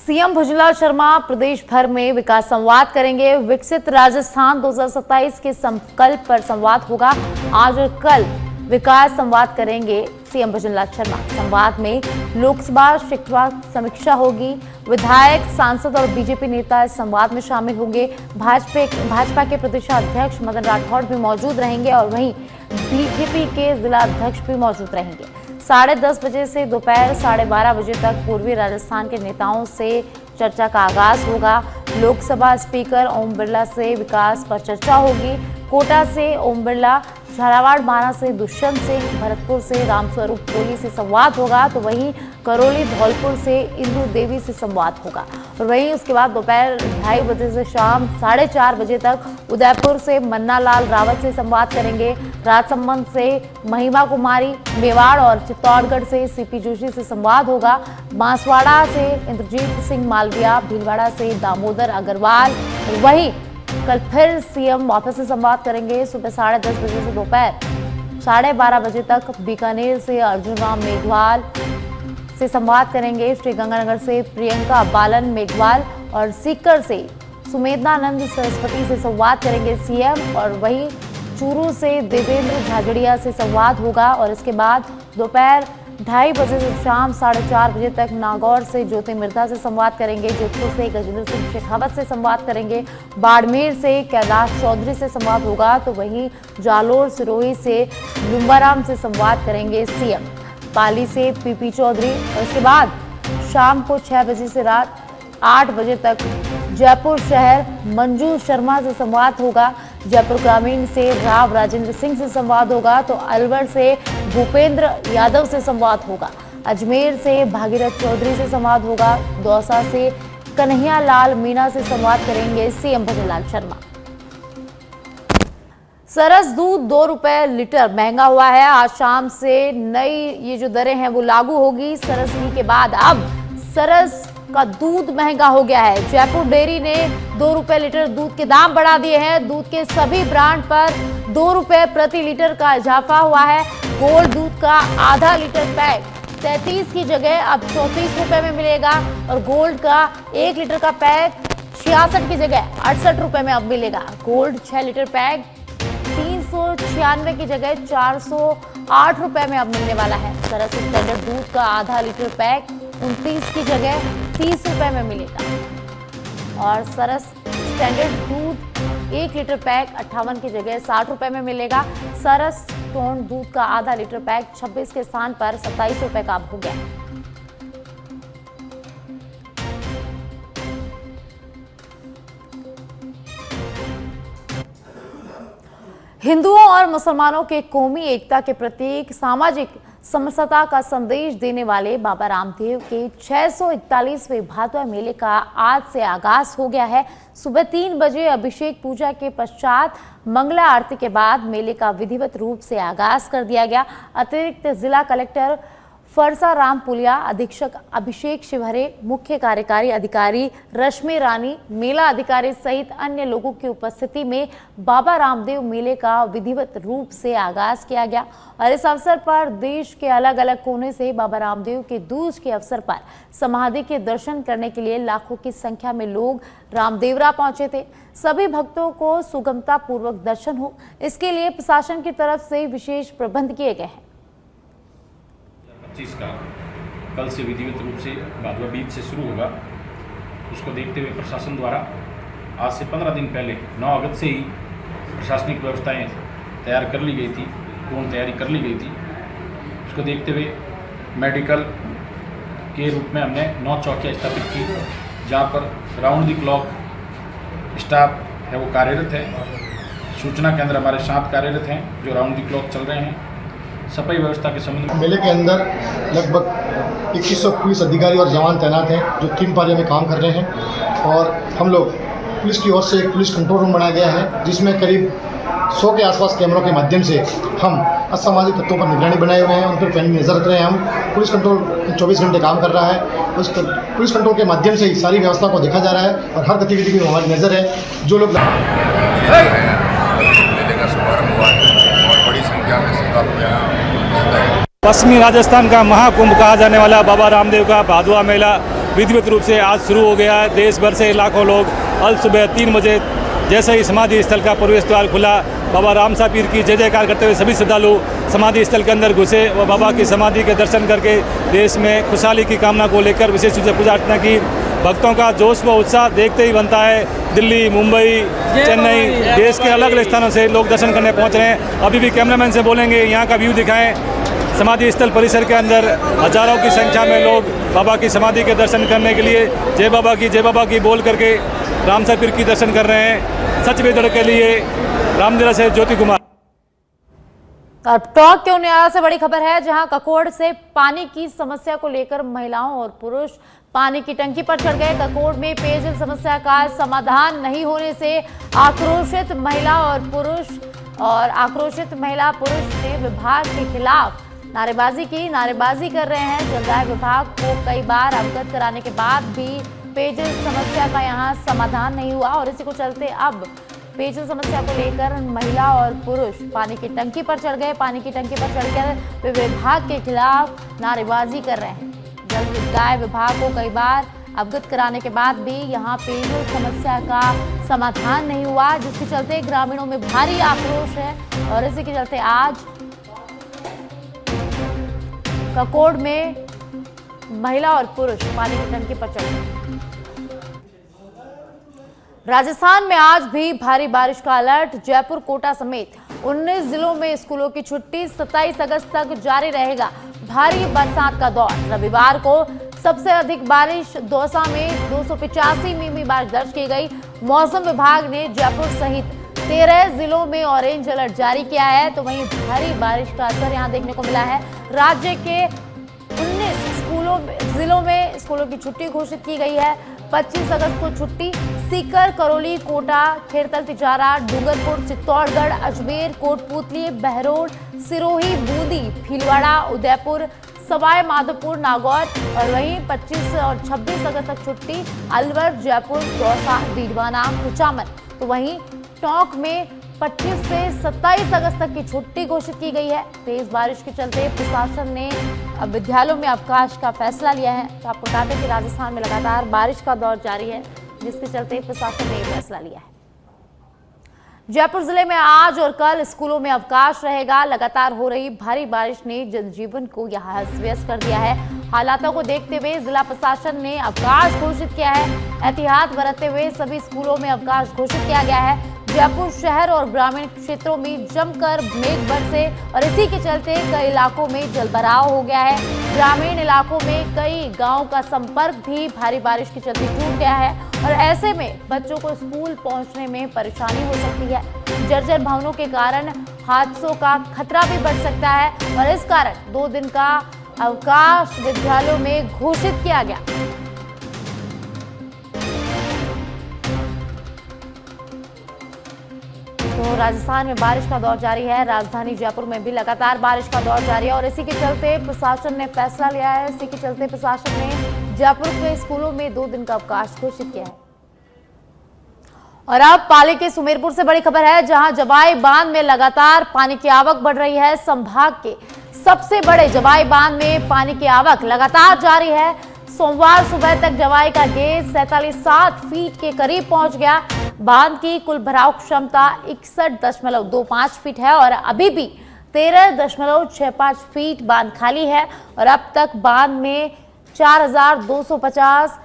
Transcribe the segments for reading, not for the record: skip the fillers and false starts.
CM भुजनलाल Sharma प्रदेश भर में विकास संवाद करेंगे। विकसित राजस्थान 2027 के संकल्प पर संवाद होगा। आज और कल विकास संवाद करेंगे सीएम भुजनलाल शर्मा। संवाद में लोकसभा शिक्षा समीक्षा होगी। विधायक, सांसद और बीजेपी नेता इस संवाद में शामिल होंगे। भाजपा के प्रदेश अध्यक्ष मदन राठौड़ भी मौजूद रहेंगे और वहीं बीजेपी के जिला अध्यक्ष भी मौजूद रहेंगे। 10:30 बजे से दोपहर 12:30 बजे तक पूर्वी राजस्थान के नेताओं से चर्चा का आगाज होगा। लोकसभा स्पीकर ओम बिरला से विकास पर चर्चा होगी। कोटा से ओम बिरला, झालावाड़ बारां से दुष्यंत सिंह, भरतपुर से रामस्वरूप कोली से संवाद होगा। तो वहीं करौली धौलपुर से इंदु देवी से संवाद होगा। और वहीं उसके बाद दोपहर 2:30 बजे से शाम 4:30 बजे तक उदयपुर से मन्ना लाल रावत से संवाद करेंगे। राजसमंद से महिमा कुमारी, मेवाड़ और चित्तौड़गढ़ से सीपी जोशी से संवाद होगा। बांसवाड़ा से इंद्रजीत सिंह मालविया, भीलवाड़ा से दामोदर अग्रवाल। वहीं कल फिर सीएम वापस से संवाद करेंगे। सुबह 10:30 बजे से दोपहर 12:30 बजे तक बीकानेर से अर्जुन राम मेघवाल से संवाद करेंगे। श्रीगंगानगर से प्रियंका बालन मेघवाल और सीकर से सुमेधानंद सरस्वती से संवाद करेंगे सीएम। और वहीं चूरू से देवेंद्र झाझड़िया से संवाद होगा। और इसके बाद दोपहर 2:30 बजे से शाम 4:30 बजे तक नागौर से ज्योति मिर्धा से संवाद करेंगे। जोधपुर से गजेंद्र सिंह शेखावत से संवाद करेंगे। बाड़मेर से कैलाश चौधरी से संवाद होगा। तो वहीं जालोर सिरोही से लुम्बाराम से संवाद करेंगे सीएम। पाली से पीपी चौधरी। और इसके बाद शाम को 6 बजे से रात 8 बजे तक जयपुर शहर मंजू शर्मा से संवाद होगा। जयपुर ग्रामीण से राव राजेंद्र सिंह से संवाद होगा। तो अलवर से भूपेंद्र यादव से संवाद होगा। अजमेर से भागीरथ चौधरी से संवाद होगा। दौसा से कन्हैया लाल मीणा से संवाद करेंगे सीएम भुजनलाल शर्मा। सरस दूध 2 रुपए लीटर महंगा हुआ है। आज शाम से नई ये जो दरें हैं वो लागू होगी। सरस घी के बाद अब सरस का दूध महंगा हो गया है। जयपुर डेयरी ने 2 रुपए लीटर दूध के दाम बढ़ा दिए हैं। दूध के सभी ब्रांड पर 2 रुपए प्रति लीटर का इजाफा हुआ है। गोल्ड दूध का आधा लीटर पैक 33 की जगह अब 34 रुपए में मिलेगा। और गोल्ड का 1 लीटर का पैक 66 की जगह 68 रुपए में अब मिलेगा। गोल्ड 6 लीटर पैक 396 की जगह 408 रुपए में अब मिलने वाला है। सरस स्टैंडर्ड दूध का आधा लीटर पैक 29 की जगह 30 रुपए में मिलेगा। और सरस स्टैंडर्ड दूध 1 लीटर पैक 58 की जगह 60 रुपए में मिलेगा। सरस टोन दूध का आधा लीटर पैक 26 के स्थान पर 27 रुपए का अब हो गया। हिंदुओं और मुसलमानों के कौमी एकता के प्रतीक, सामाजिक समरसता का संदेश देने वाले बाबा रामदेव के 641वें भादवा मेले का आज से आगाज हो गया है। सुबह 3 बजे अभिषेक पूजा के पश्चात मंगला आरती के बाद मेले का विधिवत रूप से आगाज कर दिया गया। अतिरिक्त जिला कलेक्टर फरसा राम पुलिया, अधीक्षक अभिषेक शिवहरे, मुख्य कार्यकारी अधिकारी रश्मि रानी, मेला अधिकारी सहित अन्य लोगों की उपस्थिति में बाबा रामदेव मेले का विधिवत रूप से आगाज किया गया। और इस अवसर पर देश के अलग अलग कोने से बाबा रामदेव के दूज के अवसर पर समाधि के दर्शन करने के लिए लाखों की संख्या में लोग रामदेवरा पहुंचे थे। सभी भक्तों को सुगमता पूर्वक दर्शन हो, इसके लिए प्रशासन की तरफ से विशेष प्रबंध किए गए हैं। 25 का कल से विधिवत रूप से भादवा बीज से शुरू होगा। उसको देखते हुए प्रशासन द्वारा आज से 15 दिन पहले 9 अगस्त से ही प्रशासनिक व्यवस्थाएं तैयार कर ली गई थी, पूर्ण तैयारी कर ली गई थी। उसको देखते हुए मेडिकल के रूप में हमने 9 चौकियाँ स्थापित की, जहाँ पर राउंड द क्लॉक स्टाफ है वो कार्यरत है। सूचना केंद्र हमारे 7 कार्यरत हैं जो राउंड द क्लॉक चल रहे हैं। सफाई व्यवस्था के संबंध में मेले के अंदर लगभग 2100 पुलिस अधिकारी और जवान तैनात हैं जो 3 पारियों में काम कर रहे हैं। और हम लोग पुलिस की ओर से एक पुलिस कंट्रोल रूम बनाया गया है, जिसमें करीब 100 के आसपास कैमरों के माध्यम से हम असामाजिक तत्वों पर निगरानी बनाए हुए हैं, उन पर पैनी नज़र रख रहे हैं। हम पुलिस कंट्रोल 24 घंटे काम कर रहा है। उस पुलिस कंट्रोल के माध्यम से ही सारी व्यवस्था को देखा जा रहा है और हर गतिविधि की हमारी नज़र है। जो लोग पश्चिमी राजस्थान का महाकुंभ कहा जाने वाला बाबा रामदेव का भादवा मेला विधिवत रूप से आज शुरू हो गया है। देश भर से लाखों लोग अल सुबह 3 बजे जैसे ही समाधि स्थल का प्रवेश द्वार खुला, बाबा रामसा पीर की जय जयकार करते हुए सभी श्रद्धालु समाधि स्थल के अंदर घुसे व बाबा की समाधि के दर्शन करके देश में खुशहाली की कामना को लेकर विशेष रूप से पूजा अर्चना की। भक्तों का जोश व उत्साह देखते ही बनता है। दिल्ली, मुंबई, चेन्नई, देश के अलग अलग स्थानों से लोग दर्शन करने पहुंच रहे हैं। अभी भी कैमरामैन से बोलेंगे यहाँ का व्यू दिखाएं। समाधि स्थल परिसर के अंदर हजारों की संख्या में लोग बाबा की समाधि के दर्शन करने के लिए जय बाबा की बोल करके रामसा पीर की दर्शन कर रहे हैं। सच बेदड़ के लिए रामलीला से ज्योति कुमार। और टॉक क्यों न्याया से बड़ी खबर है, जहां ककोड़ से पानी की समस्या को लेकर महिलाओं और पुरुष पानी की टंकी पर चढ़ गए। ककोड़ में पेयजल समस्या का समाधान नहीं होने से आक्रोशित महिला पुरुष ने विभाग के खिलाफ नारेबाजी कर रहे हैं। जलदाय विभाग को कई बार अवगत कराने के बाद भी पेयजल समस्या का यहां समाधान नहीं हुआ और इसी को चलते अब पेयजल समस्या को लेकर महिला और पुरुष पानी की टंकी पर चढ़ गए। पानी की टंकी पर चढ़कर वे विभाग के खिलाफ नारेबाजी कर रहे हैं। जलदाय विभाग को कई बार अवगत कराने के बाद भी यहां पेयजल समस्या का समाधान नहीं हुआ, जिसके चलते ग्रामीणों में भारी आक्रोश है और इसी के चलते आज ककोड़ में महिला और पुरुष पानी की टंकी पर चढ़ गए। राजस्थान में आज भी भारी बारिश का अलर्ट। जयपुर, कोटा समेत 19 जिलों में स्कूलों की छुट्टी। 27 अगस्त तक जारी रहेगा भारी बरसात का दौर। रविवार को सबसे अधिक बारिश दौसा में 285 मिमी बारिश दर्ज की गई। मौसम विभाग ने जयपुर सहित 13 जिलों में ऑरेंज अलर्ट जारी किया है, तो वहीं भारी बारिश का असर यहां देखने को मिला है। राज्य के 19 जिलों में स्कूलों की छुट्टी घोषित की गई है। 25 अगस्त को छुट्टी। सीकर, करौली, कोटा, खेरतल, तिजारा, डूंगरपुर, चित्तौड़गढ़, अजमेर, कोटपुतली, बहरोड, सिरोही, बूंदी, भीलवाड़ा, उदयपुर, सवाई माधोपुर, नागौर और वहीं 25 और 26 अगस्त तक छुट्टी अलवर, जयपुर, दौसा, डीडवाना, कुचामन। तो वहीं टोंक में 25 से 27 अगस्त तक की छुट्टी घोषित की गई है। तेज बारिश के चलते प्रशासन ने अब विद्यालयों में अवकाश का फैसला लिया है। तो आपको बता दें कि राजस्थान में लगातार बारिश का दौर जारी है, जिसके चलते प्रशासन ने फैसला लिया है। जयपुर जिले में आज और कल स्कूलों में अवकाश रहेगा। लगातार हो रही भारी बारिश ने जनजीवन को यहाँ अस्त व्यस्त कर दिया है। हालातों को देखते हुए जिला प्रशासन ने अवकाश घोषित किया है। एहतियात बरतते हुए सभी स्कूलों में अवकाश घोषित किया गया है। जयपुर शहर और ग्रामीण क्षेत्रों में जमकर मेघ बरसे और इसी के चलते कई इलाकों में जलभराव हो गया है। ग्रामीण इलाकों में कई गांवों का संपर्क भी भारी बारिश के चलते टूट गया है और ऐसे में बच्चों को स्कूल पहुंचने में परेशानी हो सकती है। जर्जर भवनों के कारण हादसों का खतरा भी बढ़ सकता है और इस कारण 2 दिन का अवकाश विद्यालयों में घोषित किया गया। तो राजस्थान में बारिश का दौर जारी है। राजधानी जयपुर में भी लगातार बारिश का दौर जारी है और इसी के चलते प्रशासन ने फैसला लिया है। इसी के चलते प्रशासन ने जयपुर के स्कूलों में 2 दिन का अवकाश घोषित किया है। और अब पाली के सुमेरपुर से बड़ी खबर है, जहां जवाई बांध में लगातार पानी की आवक बढ़ रही है। संभाग के सबसे बड़े जवाई बांध में पानी की आवक लगातार जारी है। सोमवार सुबह तक जवाई का गेज 47 फीट के करीब पहुंच गया। बांध की कुल भराव क्षमता 61.25 फीट है और अभी भी 13.65 फीट बांध खाली है और अब तक बांध में 4250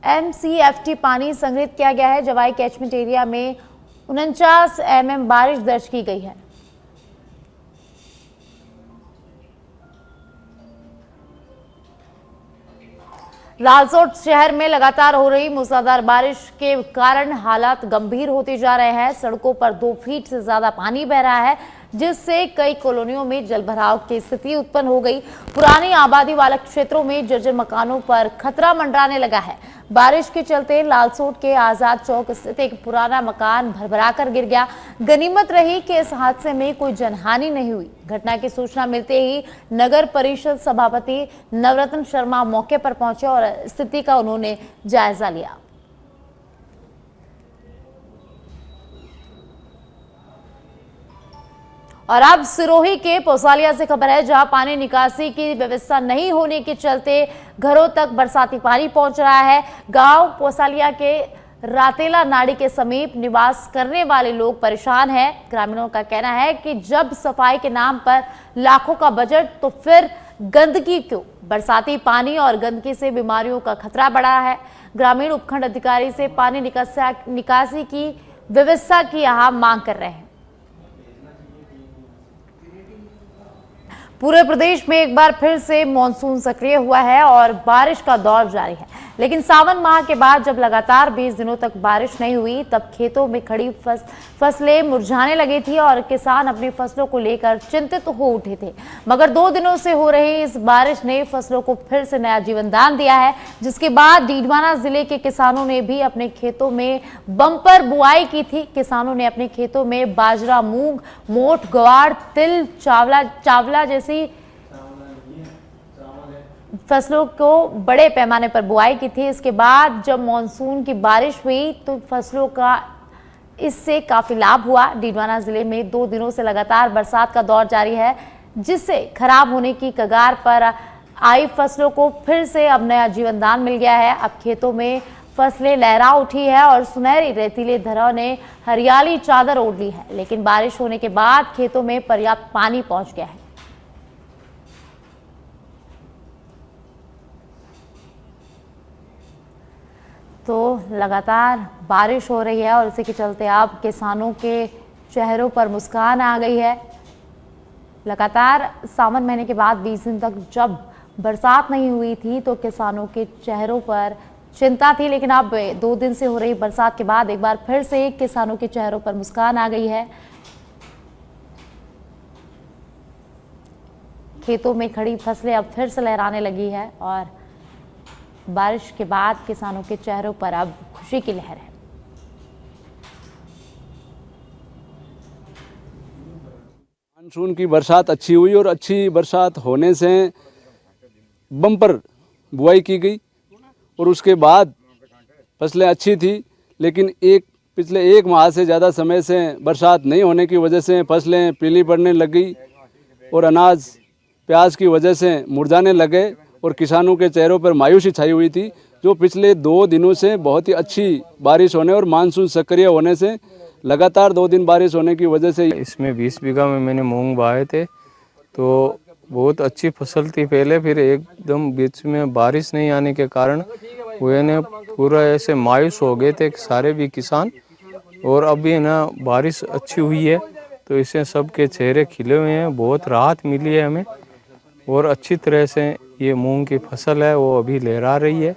MCFT पानी संग्रहित किया गया है। जवाई कैचमेंट एरिया में 49 mm बारिश दर्ज की गई है। लालसोट शहर में लगातार हो रही मूसलाधार बारिश के कारण हालात गंभीर होते जा रहे हैं। सड़कों पर 2 फीट से ज्यादा पानी बह रहा है, जिससे कई कॉलोनियों में जलभराव की स्थिति उत्पन्न हो गई। पुरानी आबादी वाले क्षेत्रों में जर्जर मकानों पर खतरा मंडराने लगा है। बारिश के चलते लालसोट के आजाद चौक स्थित एक पुराना मकान भरभराकर गिर गया। गनीमत रही कि इस हादसे में कोई जनहानि नहीं हुई। घटना की सूचना मिलते ही नगर परिषद सभापति नवरत्न शर्मा मौके पर पहुंचे और स्थिति का उन्होंने जायजा लिया। और अब सिरोही के पोसालिया से खबर है, जहां पानी निकासी की व्यवस्था नहीं होने के चलते घरों तक बरसाती पानी पहुंच रहा है। गांव पोसालिया के रातेला नाड़ी के समीप निवास करने वाले लोग परेशान हैं। ग्रामीणों का कहना है कि जब सफाई के नाम पर लाखों का बजट, तो फिर गंदगी क्यों? बरसाती पानी और गंदगी से बीमारियों का खतरा बढ़ा है। ग्रामीण उपखंड अधिकारी से पानी निकासी की व्यवस्था की यहाँ मांग कर रहे हैं। पूरे प्रदेश में एक बार फिर से मॉनसून सक्रिय हुआ है और बारिश का दौर जारी है, लेकिन सावन माह के बाद जब लगातार 20 दिनों तक बारिश नहीं हुई, तब खेतों में खड़ी फसलें मुरझाने लगी थी और किसान अपनी फसलों को लेकर चिंतित हो उठे थे। मगर 2 दिनों से हो रही इस बारिश ने फसलों को फिर से नया जीवन दान दिया है, जिसके बाद डीडवाना जिले के किसानों ने भी अपने खेतों में बम्पर बुआई की थी। किसानों ने अपने खेतों में बाजरा, मूंग, मोठ, ग्वार, तिल, चावला जैसी फसलों को बड़े पैमाने पर बुआई की थी। इसके बाद जब मॉनसून की बारिश हुई तो फसलों का इससे काफी लाभ हुआ। डीडवाना जिले में 2 दिनों से लगातार बरसात का दौर जारी है, जिससे खराब होने की कगार पर आई फसलों को फिर से अब नया जीवन दान मिल गया है। अब खेतों में फसलें लहरा उठी है और सुनहरी रेतीले धरों ने हरियाली चादर ओढ़ ली है, लेकिन बारिश होने के बाद खेतों में पर्याप्त पानी पहुंच गया है। तो लगातार बारिश हो रही है और इसी के चलते अब किसानों के चेहरों पर मुस्कान आ गई है। लगातार सावन महीने के बाद 20 दिन तक जब बरसात नहीं हुई थी तो किसानों के चेहरों पर चिंता थी, लेकिन अब 2 दिन से हो रही बरसात के बाद एक बार फिर से किसानों के चेहरों पर मुस्कान आ गई है। खेतों में खड़ी फसलें अब फिर से लहराने लगी है और बारिश के बाद किसानों के चेहरों पर अब खुशी की लहर है। मानसून की बरसात अच्छी हुई और अच्छी बरसात होने से बम्पर बुआई की गई और उसके बाद फसलें अच्छी थी, लेकिन पिछले 1 माह से ज़्यादा समय से बरसात नहीं होने की वजह से फसलें पीली पड़ने लग गई और अनाज प्याज की वजह से मुरझाने लगे और किसानों के चेहरों पर मायूसी छाई हुई थी। जो पिछले 2 दिनों से बहुत ही अच्छी बारिश होने और मानसून सक्रिय होने से लगातार 2 दिन बारिश होने की वजह से इसमें 20 बीघा में मैंने मूंग बोए थे, तो बहुत अच्छी फसल थी पहले, फिर एकदम बीच में बारिश नहीं आने के कारण वे ने पूरा ऐसे मायूस हो गए थे सारे भी किसान। और अभी ना बारिश अच्छी हुई है तो इससे सबके चेहरे खिले हुए हैं, बहुत राहत मिली है हमें और अच्छी तरह से ये मूंग की फसल है वो अभी लहरा रही है,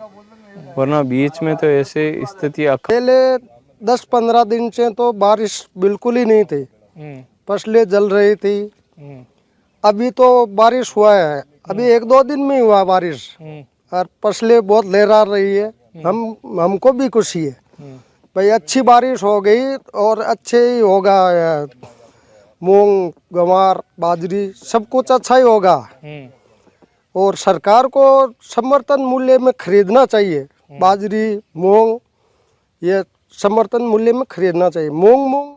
वरना बीच में तो ऐसे स्थिति पहले 10-15 दिन से तो बारिश बिल्कुल ही नहीं थी, फसलें जल रही थी। अभी तो बारिश हुआ है, अभी 1-2 दिन में हुआ बारिश और फसलें बहुत लहरा रही है। हमको भी खुशी है भाई, अच्छी बारिश हो गई और अच्छे ही होगा। मूंग, गंवार, बाजरी सब कुछ अच्छा ही होगा और सरकार को समर्थन मूल्य में खरीदना चाहिए। बाजरी, मूंग ये समर्थन मूल्य में खरीदना चाहिए। मूंग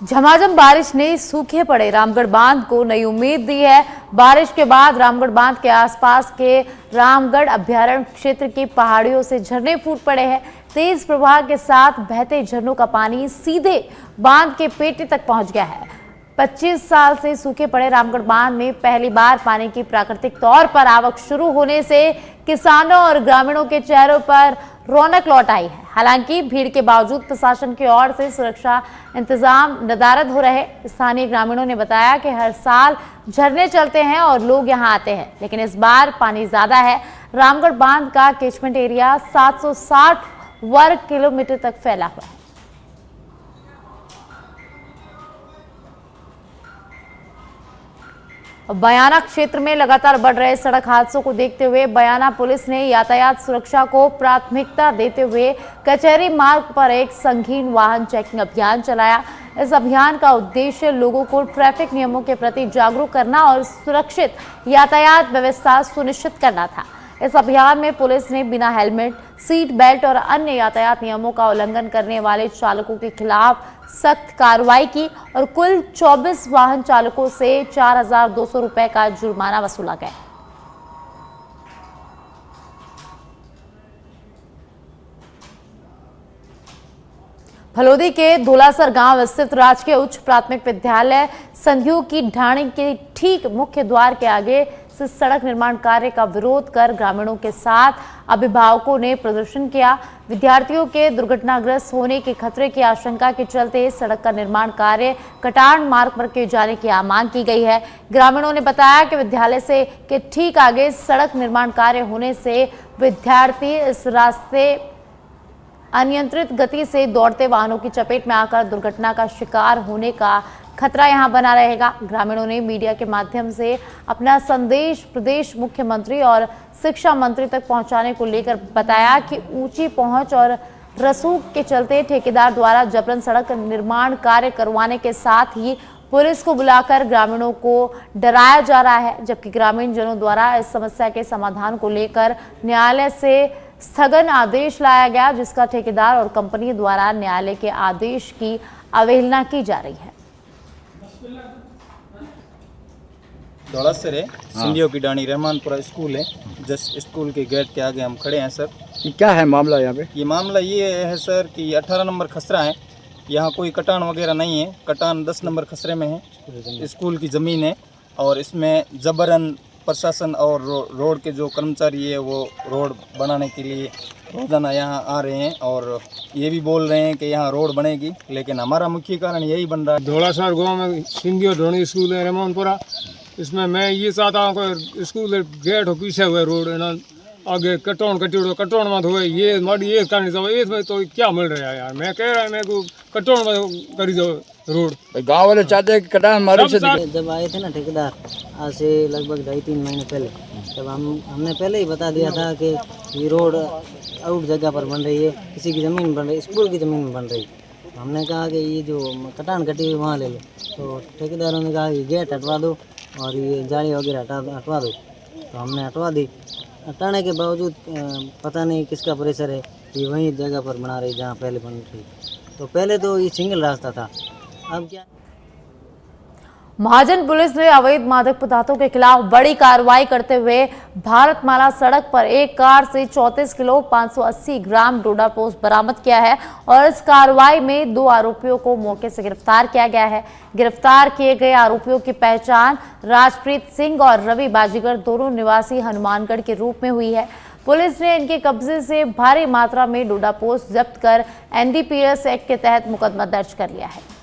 झमाझम बारिश ने सूखे पड़े रामगढ़ बांध को नई उम्मीद दी है। बारिश के बाद रामगढ़ बांध के आसपास के रामगढ़ अभ्यारण्य क्षेत्र की पहाड़ियों से झरने फूट पड़े हैं। तेज प्रवाह के साथ बहते झरनों का पानी सीधे बांध के पेटे तक पहुंच गया है। 25 साल से सूखे पड़े रामगढ़ बांध में पहली बार पानी की प्राकृतिक तौर पर आवक शुरू होने से किसानों और ग्रामीणों के चेहरों पर रौनक लौट आई है। हालांकि भीड़ के बावजूद प्रशासन की ओर से सुरक्षा इंतजाम नदारद हो रहे। स्थानीय ग्रामीणों ने बताया कि हर साल झरने चलते हैं और लोग यहां आते हैं, लेकिन इस बार पानी ज्यादा है। रामगढ़ बांध का कैचमेंट एरिया 760 वर्ग किलोमीटर तक फैला हुआ है। बयाना क्षेत्र में लगातार बढ़ रहे सड़क हादसों को देखते हुए बयाना पुलिस ने यातायात सुरक्षा को प्राथमिकता देते हुए कचहरी मार्ग पर एक संगीन वाहन चेकिंग अभियान चलाया। इस अभियान का उद्देश्य लोगों को ट्रैफिक नियमों के प्रति जागरूक करना और सुरक्षित यातायात व्यवस्था सुनिश्चित करना था। इस अभियान में पुलिस ने बिना हेलमेट, सीट बेल्ट और अन्य यातायात नियमों का उल्लंघन करने वाले चालकों के खिलाफ सख्त कार्रवाई की और कुल 24 वाहन चालकों से 4,200 रुपए का जुर्माना वसूला गया। फलोदी के धोलासर गांव स्थित राजकीय उच्च प्राथमिक विद्यालय संध्यू की ढाणी के ठीक मुख्य द्वार के आगे से सड़क निर्माण कार्य का विरोध कर ग्रामीणों के साथ अभिभावकों ने प्रदर्शन किया। विद्यार्थियों के दुर्घटनाग्रस्त होने के खतरे की आशंका के चलते सड़क का निर्माण कार्य कटान मार्ग पर किए जाने की मांग की गई है। ग्रामीणों ने बताया कि विद्यालय से के ठीक आगे सड़क निर्माण कार्य होने से विद्यार्थी इस रास्ते अनियंत्रित गति से दौड़ते वाहनों की चपेट में आकर दुर्घटना का शिकार होने का खतरा यहां बना रहेगा। ग्रामीणों ने मीडिया के माध्यम से अपना संदेश प्रदेश मुख्यमंत्री और शिक्षा मंत्री तक पहुंचाने को लेकर बताया कि ऊंची पहुंच और रसूख के चलते ठेकेदार द्वारा जबरन सड़क निर्माण कार्य करवाने के साथ ही पुलिस को बुलाकर ग्रामीणों को डराया जा रहा है, जबकि ग्रामीण जनों द्वारा इस समस्या के समाधान को लेकर न्यायालय से स्थगन आदेश लाया गया, जिसका ठेकेदार और कंपनी द्वारा न्यायालय के आदेश की अवहेलना की जा रही है। धौलासर है, सिंधियों की डाणी रहमानपुरा स्कूल है। जस्ट स्कूल के गेट के आगे हम खड़े हैं सर। क्या है मामला यहाँ पे? ये मामला ये है सर कि 18 नंबर खसरा है, यहाँ कोई कटान वगैरह नहीं है। कटान 10 नंबर खसरे में है, स्कूल की ज़मीन है और इसमें जबरन प्रशासन और रोड के जो कर्मचारी है वो रोड बनाने के लिए रोजाना यहाँ आ रहे हैं और ये भी बोल रहे हैं कि यहाँ रोड बनेगी, लेकिन हमारा मुख्य कारण यही बन रहा है। धौलासर गांव में सिंधियों ढोणी स्कूल है रहमानपुरा, इसमें मैं ये चाहता हूँ कि स्कूल गेट हो पीछे हुए रोड है ना आगे कटौन कटौन मत हुए, ये माड़ी ये करनी चाहिए। इसमें तो क्या मिल रहा है यार, मैं कह रहा है मेरे को कटौन मत करी दो रोड। गांव वाले चाहते हैं कि कटान मारे से जब आए थे ना ठेकेदार आज से लगभग 2.5-3 महीने पहले, तब हमने पहले ही बता दिया था कि ये रोड आउट जगह पर बन रही है, किसी की ज़मीन बन रही है, स्कूल की ज़मीन बन रही है। हमने कहा कि ये जो कटान कटी हुई वहाँ ले लो, तो ठेकेदारों ने कहा कि गेट हटवा दो और ये जाली वगैरह हटवा दो, तो हमने हटवा दी। हटाने के बावजूद पता नहीं किसका प्रेशर है कि वही जगह पर बना रही जहाँ पहले बन रही। तो पहले तो ये सिंगल रास्ता था, अब क्या। महाजन पुलिस ने अवैध मादक पदार्थों के खिलाफ बड़ी कार्रवाई करते हुए भारतमाला सड़क पर एक कार से 34 किलो 580 ग्राम डोडा पोस्त बरामद किया है और इस कार्रवाई में 2 आरोपियों को मौके से गिरफ्तार किया गया है। गिरफ्तार किए गए आरोपियों की पहचान राजप्रीत सिंह और रवि बाजीगर दोनों निवासी हनुमानगढ़ के रूप में हुई है। पुलिस ने इनके कब्जे से भारी मात्रा में डोडा पोस्त जब्त कर NDPS एक्ट के तहत मुकदमा दर्ज कर लिया है।